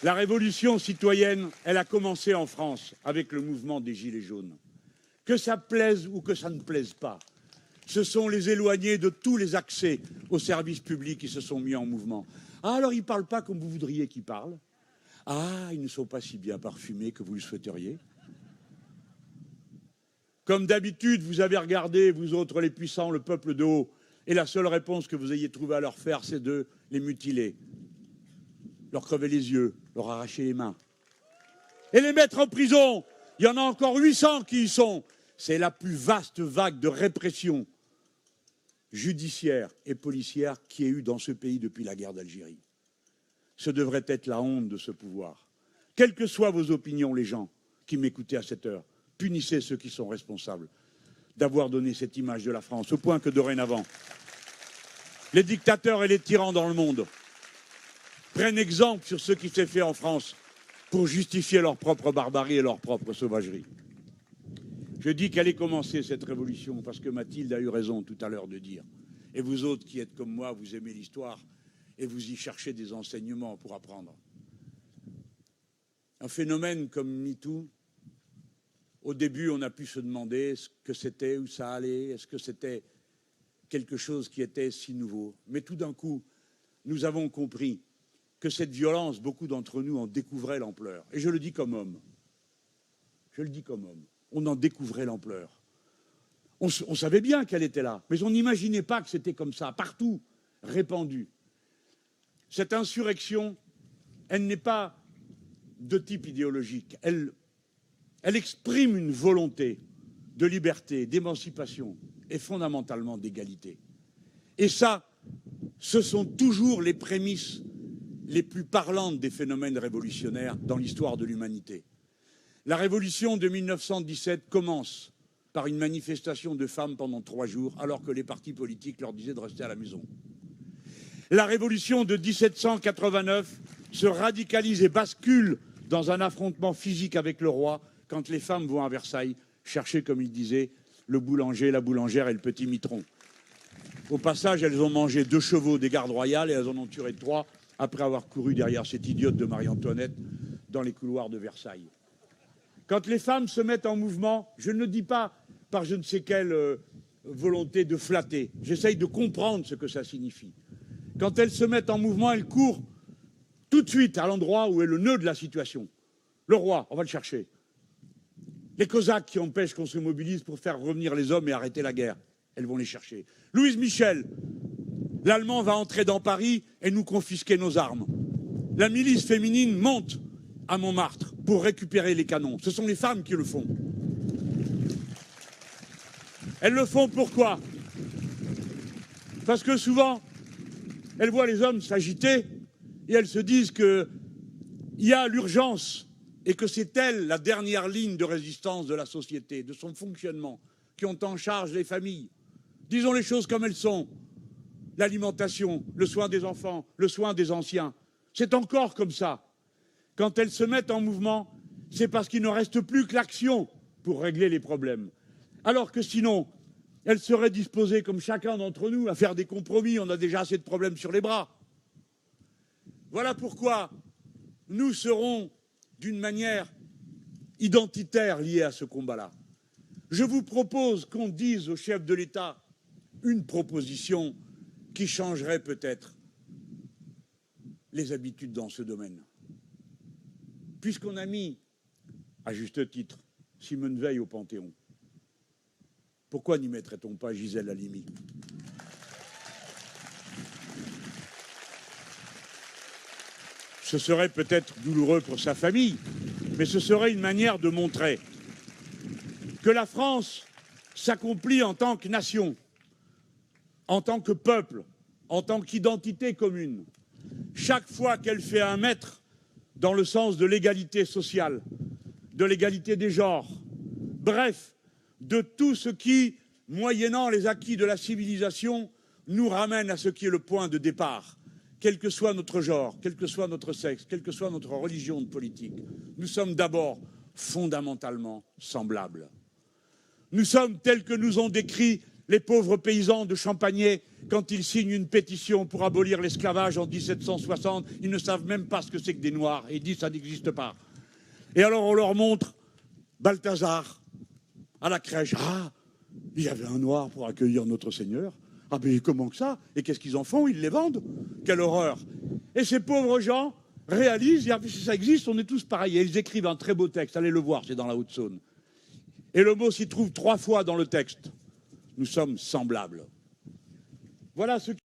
La révolution citoyenne, elle a commencé en France avec le mouvement des Gilets jaunes. Que ça plaise ou que ça ne plaise pas, ce sont les éloignés de tous les accès aux services publics qui se sont mis en mouvement. Ah, alors ils ne parlent pas comme vous voudriez qu'ils parlent. Ah, ils ne sont pas si bien parfumés que vous le souhaiteriez. Comme d'habitude, vous avez regardé, vous autres les puissants, le peuple de haut, et la seule réponse que vous ayez trouvée à leur faire, c'est de les mutiler, leur crever les yeux, leur arracher les mains. Et les mettre en prison. Il y en a encore 800 qui y sont. C'est la plus vaste vague de répression judiciaire et policière qui ait eu dans ce pays depuis la guerre d'Algérie. Ce devrait être la honte de ce pouvoir. Quelles que soient vos opinions, les gens qui m'écoutez à cette heure, punissez ceux qui sont responsables d'avoir donné cette image de la France, au point que dorénavant, les dictateurs et les tyrans dans le monde prennent exemple sur ce qui s'est fait en France pour justifier leur propre barbarie et leur propre sauvagerie. Je dis qu'elle ait commencé cette révolution parce que Mathilde a eu raison tout à l'heure de dire. Et vous autres qui êtes comme moi, vous aimez l'histoire et vous y cherchez des enseignements pour apprendre. Un phénomène comme MeToo, au début, on a pu se demander ce que c'était, où ça allait, est-ce que c'était quelque chose qui était si nouveau. Mais tout d'un coup, nous avons compris que cette violence, beaucoup d'entre nous en découvraient l'ampleur. Et je le dis comme homme. Je le dis comme homme. On en découvrait l'ampleur. On savait bien qu'elle était là, mais on n'imaginait pas que c'était comme ça, partout, répandue. Cette insurrection, elle n'est pas de type idéologique. Elle exprime une volonté de liberté, d'émancipation et fondamentalement d'égalité. Et ça, ce sont toujours les prémices les plus parlantes des phénomènes révolutionnaires dans l'histoire de l'humanité. La révolution de 1917 commence par une manifestation de femmes pendant 3 jours, alors que les partis politiques leur disaient de rester à la maison. La révolution de 1789 se radicalise et bascule dans un affrontement physique avec le roi quand les femmes vont à Versailles chercher, comme il disait, le boulanger, la boulangère et le petit mitron. Au passage, elles ont mangé 2 chevaux des gardes royales et elles en ont tué 3 après avoir couru derrière cette idiote de Marie-Antoinette dans les couloirs de Versailles. Quand les femmes se mettent en mouvement, je ne le dis pas par je ne sais quelle volonté de flatter, j'essaye de comprendre ce que ça signifie. Quand elles se mettent en mouvement, elles courent tout de suite à l'endroit où est le nœud de la situation. Le roi, on va le chercher. Les Cosaques qui empêchent qu'on se mobilise pour faire revenir les hommes et arrêter la guerre, elles vont les chercher. Louise Michel, l'Allemand va entrer dans Paris et nous confisquer nos armes. La milice féminine monte à Montmartre pour récupérer les canons. Ce sont les femmes qui le font. Elles le font pourquoi? Parce que souvent, elles voient les hommes s'agiter et elles se disent qu'il y a l'urgence et que c'est elles la dernière ligne de résistance de la société, de son fonctionnement, qui ont en charge les familles. Disons les choses comme elles sont. L'alimentation, le soin des enfants, le soin des anciens. C'est encore comme ça. Quand elles se mettent en mouvement, c'est parce qu'il ne reste plus que l'action pour régler les problèmes. Alors que sinon, elles seraient disposées, comme chacun d'entre nous, à faire des compromis. On a déjà assez de problèmes sur les bras. Voilà pourquoi nous serons d'une manière identitaire liés à ce combat-là. Je vous propose qu'on dise au chef de l'État une proposition qui changerait peut-être les habitudes dans ce domaine. Puisqu'on a mis, à juste titre, Simone Veil au Panthéon, pourquoi n'y mettrait-on pas Gisèle Halimi? Ce serait peut-être douloureux pour sa famille, mais ce serait une manière de montrer que la France s'accomplit en tant que nation, en tant que peuple, en tant qu'identité commune. Chaque fois qu'elle fait 1 mètre dans le sens de l'égalité sociale, de l'égalité des genres, bref, de tout ce qui, moyennant les acquis de la civilisation, nous ramène à ce qui est le point de départ. Quel que soit notre genre, quel que soit notre sexe, quelle que soit notre religion politique, nous sommes d'abord fondamentalement semblables. Nous sommes tels que nous ont décrit Les pauvres paysans de Champagné, quand ils signent une pétition pour abolir l'esclavage en 1760, ils ne savent même pas ce que c'est que des Noirs. Et ils disent que ça n'existe pas. Et alors on leur montre Balthazar à la crèche. Ah, il y avait un Noir pour accueillir notre Seigneur. Ah mais comment que ça? Et qu'est-ce qu'ils en font? Ils les vendent. Quelle horreur! Et ces pauvres gens réalisent, si ça existe, on est tous pareils. Et ils écrivent un très beau texte, allez le voir, c'est dans la Haute-Saône. Et le mot s'y trouve 3 fois dans le texte. Nous sommes semblables. Voilà ce qui...